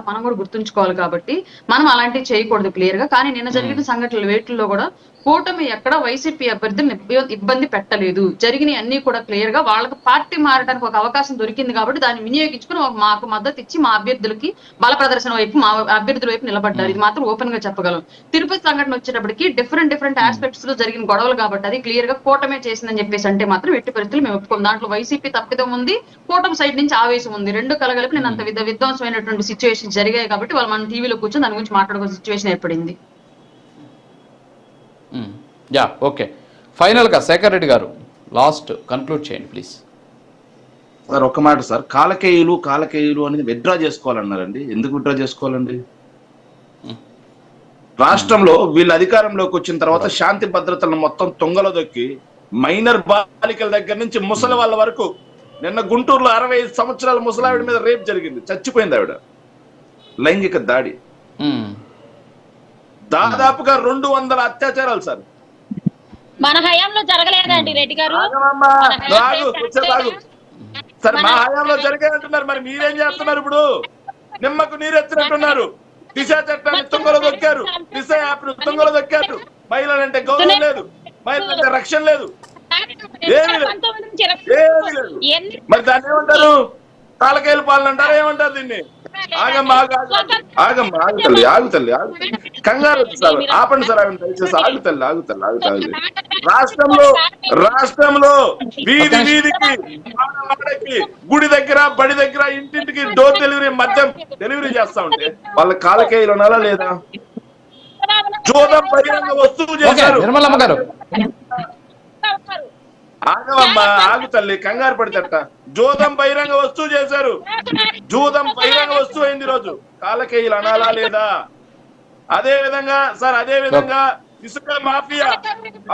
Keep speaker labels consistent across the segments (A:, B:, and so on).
A: మనం కూడా గుర్తుంచుకోవాలి కాబట్టి మనం అలాంటివి చేయకూడదు క్లియర్ గా. కానీ నిన్న జరిగిన సంఘటనలు వేటిల్లో కూడా కూటమి ఎక్కడ వైసీపీ అభ్యర్థులను ఇబ్బంది పెట్టలేదు. జరిగిన అన్ని కూడా క్లియర్ గా వాళ్ళకి పార్టీ మారడానికి ఒక అవకాశం దొరికింది కాబట్టి దాన్ని వినియోగించుకుని మాకు మద్దతు ఇచ్చి మా అభ్యర్థులకి బల ప్రదర్శన వైపు మా అభ్యర్థుల వైపు నిలబడ్డారు. ఇది మాత్రం ఓపెన్ గా చెప్పగలం. తిరుపతి సంఘటన వచ్చేటప్పటికి డిఫరెంట్ ఆస్పెక్ట్స్ లో జరిగిన గొడవలు కాబట్టి అది క్లియర్ గా కూటమే చేసిందని చెప్పేసి అంటే మాత్రం ఎట్టి పరిస్థితులు మేము ఒప్పుకోం. దాంట్లో వైసీపీ తప్పిదం ఉంది, కూటమి సైడ్ నుంచి ఆవేశం ఉంది. రెండు కలగలిపి నేను అంత విధ్వంసమైనటువంటి సిచ్యువేషన్ జరిగాయి కాబట్టి వాళ్ళు మన టీవీలో కూర్చొని దాని గురించి మాట్లాడుకునే సిచ్యువేషన్ ఏర్పడింది.
B: యా ఓకే, ఫైనల్గా శేఖర్ రెడ్డి గారు లాస్ట్ కన్క్లూడ్ చేయండి ప్లీజ్.
C: సార్ ఒక్క మాట సార్, కాలకేయులు అనేది విత్డ్రా చేసుకోవాలన్నారండి. ఎందుకు విత్డ్రా చేసుకోవాలండి? రాష్ట్రంలో వీళ్ళు అధికారంలోకి వచ్చిన తర్వాత శాంతి భద్రతలను మొత్తం తొంగలో దొక్కి మైనర్ బాలికల దగ్గర నుంచి ముసలి వాళ్ళ వరకు, నిన్న గుంటూరులో 65 సంవత్సరాల ముసలావిడ మీద రేప్ జరిగింది, చచ్చిపోయింది ఆవిడ, లైంగిక దాడి. దాదాపుగా 200 అత్యాచారాలు సార్
D: మన హయాంలో జరగలేదండి రెడ్డి గారు.
C: సార్ మా హయాంలో జరిగాయంటున్నారు, మరి మీరేం చేస్తున్నారు? ఇప్పుడు నిమ్మకు నీరెత్తినట్టున్నారు. దిశ చట్టాన్ని తుంగలో దొక్కారు, దిశ యాప్ ను తుంగలో దొక్కారు. మహిళలంటే గౌరవం లేదు, మహిళలంటే రక్షణ లేదు, ఏమీ లేదు. మరి దాన్ని ఏమంటారు? కాలకేయుల పాలన అంటారా? ఏమంటారు దీన్ని? ఆగుతల్లి కంగారు సార్, ఆపండి సార్, దయచేసి ఆగుతల్లి. రాష్ట్రంలో వీధికి గుడి దగ్గర బడి దగ్గర ఇంటింటికి డోర్ డెలివరీ మద్యం డెలివరీ చేస్తా ఉంటే వాళ్ళ కాలకేయులు అనాలా లేదా? జోదం బహిరంగ వస్తువు చేశారు. ఆగవమ్మా, ఆగు తల్లి, కంగారు పడితేట. జూదం బహిరంగ వస్తువు చేశారు, జూదం బహిరంగ వస్తువు అయింది రోజు. కాలకేయులు అనాలా లేదా? అదే విధంగా ఇసుక మాఫియా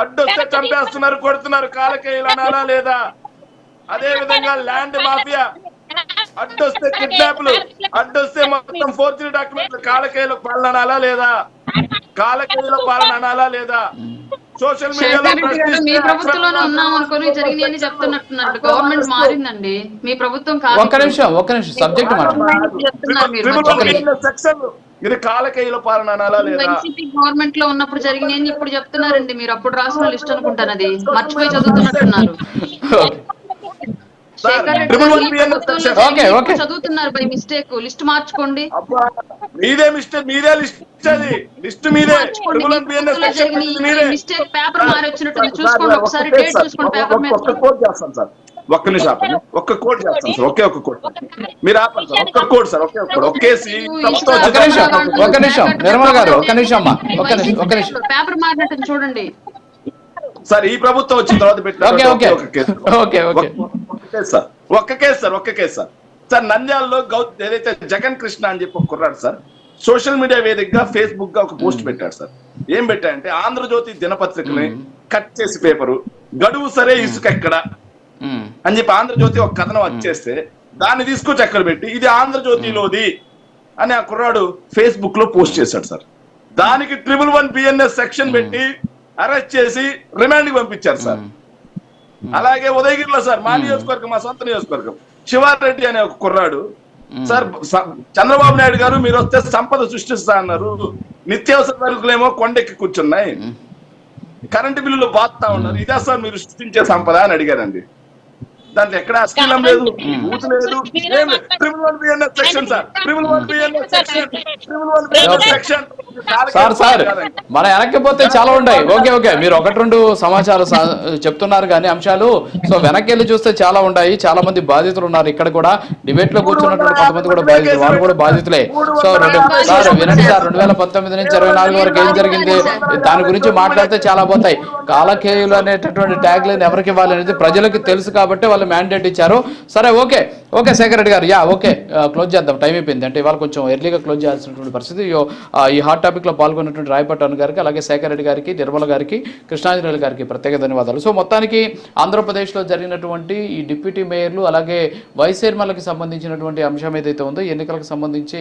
C: అడ్డొస్తే చంపేస్తున్నారు, కొడుతున్నారు. కాలకేయులు అనాలా లేదా? అదే విధంగా ల్యాండ్ మాఫియా అడ్డొస్తే కిడ్నాప్లు, అడ్డొస్తే మొత్తం ఫోర్జరీ డాక్యుమెంట్లు. కాలకేయుల పాలన అనాలా లేదా? కాలకేయుల పాలన అనాలా లేదా? సోషల్ మీడియాలో
A: మీ ప్రభుత్వంలోనే ఉన్నాం అనుకుని జరిగినాయని చెప్తున్నట్టున్నారు. గవర్నమెంట్ మారిందండి, మీ ప్రభుత్వం
B: ఒక్క నిమిషం సబ్జెక్ట్
C: ఇది కాలకేయుల పాలన అనాలా లేదా?
A: గవర్నమెంట్ లో ఉన్నప్పుడు జరిగినాయని ఇప్పుడు చెప్తున్నారండి మీరు. అప్పుడు రాసిన లిస్ట్ అనుకుంటాను, అది మర్చిపోయి చదువుతున్నట్టున్నారు. చదువుతున్నారు బై మిస్టేక్. లిస్ట్ మార్చుకోండి.
C: మీదే లిస్ట్ మీదే.
A: మిస్టేక్ పేపర్ మారి వచ్చినట్టు చూసుకోండి ఒకసారి, డేట్ చూసుకోండి పేపర్ మీద.
C: ఒక్క కోడ్ చేస్తాను సార్, ఒక్క నిమిషం ఆపండి. ఒక్క కోడ్ చేస్తాను సార్, ఒక్క కోడ్ మీరు ఆపండి సార్. ఒక్క కోడ్ సార్, ఒక్కేసి
B: ఒక్క నిమిషం నిర్మల్ గారు, ఒక్క నిమిషం
A: పేపర్ మారినట్టు చూడండి
C: సార్. ఈ ప్రభుత్వం వచ్చిన తర్వాత పెట్టారు ఒక్క కేసు సార్. నంద్యాలలో ఏదైతే జగన్ కృష్ణ అని చెప్పి ఒక కుర్రాడు సార్ సోషల్ మీడియా వేదికగా ఫేస్బుక్ గా ఒక పోస్ట్ పెట్టాడు సార్. ఏం పెట్టాడంటే ఆంధ్రజ్యోతి దినపత్రికని కట్ చేసి పేపరు, గడువు సరే ఇసుక ఎక్కడ అని చెప్పి ఆంధ్రజ్యోతి ఒక కథనం వచ్చేస్తే దాన్ని తీసుకొచ్చి అక్కడ పెట్టి ఇది ఆంధ్రజ్యోతిలోది అని ఆ కుర్రాడు ఫేస్బుక్ లో పోస్ట్ చేశాడు సార్. దానికి 111 BNS సెక్షన్ పెట్టి అరెస్ట్ చేసి రిమాండ్ కి పంపించారు సార్. అలాగే ఉదయగిరిలో సార్, మా నియోజకవర్గం, మా సొంత నియోజకవర్గం, శివారెడ్డి అనే ఒక కుర్రాడు సార్, చంద్రబాబు నాయుడు గారు మీరు వస్తే సంపద సృష్టిస్తా అన్నారు, నిత్యావసర సరుకులేమో కొండెక్కి కూర్చున్నాయి, కరెంటు బిల్లులు బాగుతా ఉన్నారు, ఇదే సార్ మీరు సృష్టించే సంపద అని అడిగారండి. దాంట్లో ఎక్కడ అశ్లీలం లేదు, బూత్ లేదు, 111 BNS section sir. 111 BNS section
B: sir మన వెనక్కిపోతే చాలా ఉన్నాయి. ఓకే మీరు 1-2 సమాచారం చెప్తున్నారు కానీ అంశాలు. సో వెనక్కి వెళ్ళి చూస్తే చాలా ఉన్నాయి. చాలా మంది బాధితులు ఉన్నారు. ఇక్కడ కూడా డిబేట్ లో కూర్చున్నటువంటి కొంతమంది కూడా బాధితులు, వాళ్ళు కూడా బాధితులే. సో సార్ వినండి సార్, 2019 నుంచి 24 వరకు ఏం జరిగింది దాని గురించి మాట్లాడితే చాలా పోతాయి. కాలకేయులు అనేటటువంటి ట్యాగ్ లైన్ ఎవరికి ఇవ్వాలి అనేది ప్రజలకు తెలుసు కాబట్టి వాళ్ళు మ్యాండేట్ ఇచ్చారు. సరే ఓకే శేఖర్ రెడ్డి గారు, ఓకే క్లోజ్ చేద్దాం, టైం అయిపోయింది. అంటే ఇవాళ కొంచెం ఎర్లీగా క్లోజ్ చేయాల్సినటువంటి పరిస్థితి. ఈ హాట్ టాపిక్ లో పాల్గొన్నటువంటి రాయపట్టు అను గారికి, అలాగే శేఖర్ రెడ్డి గారికి, నిర్మల గారికి, కృష్ణాంజనేయులు గారికి ప్రత్యేక ధన్యవాదాలు. సో మొత్తానికి ఆంధ్రప్రదేశ్లో జరిగినటువంటి ఈ డిప్యూటీ మేయర్లు అలాగే వైస్ చైర్మన్లకు సంబంధించినటువంటి అంశం ఏదైతే ఉందో ఎన్నికలకు సంబంధించి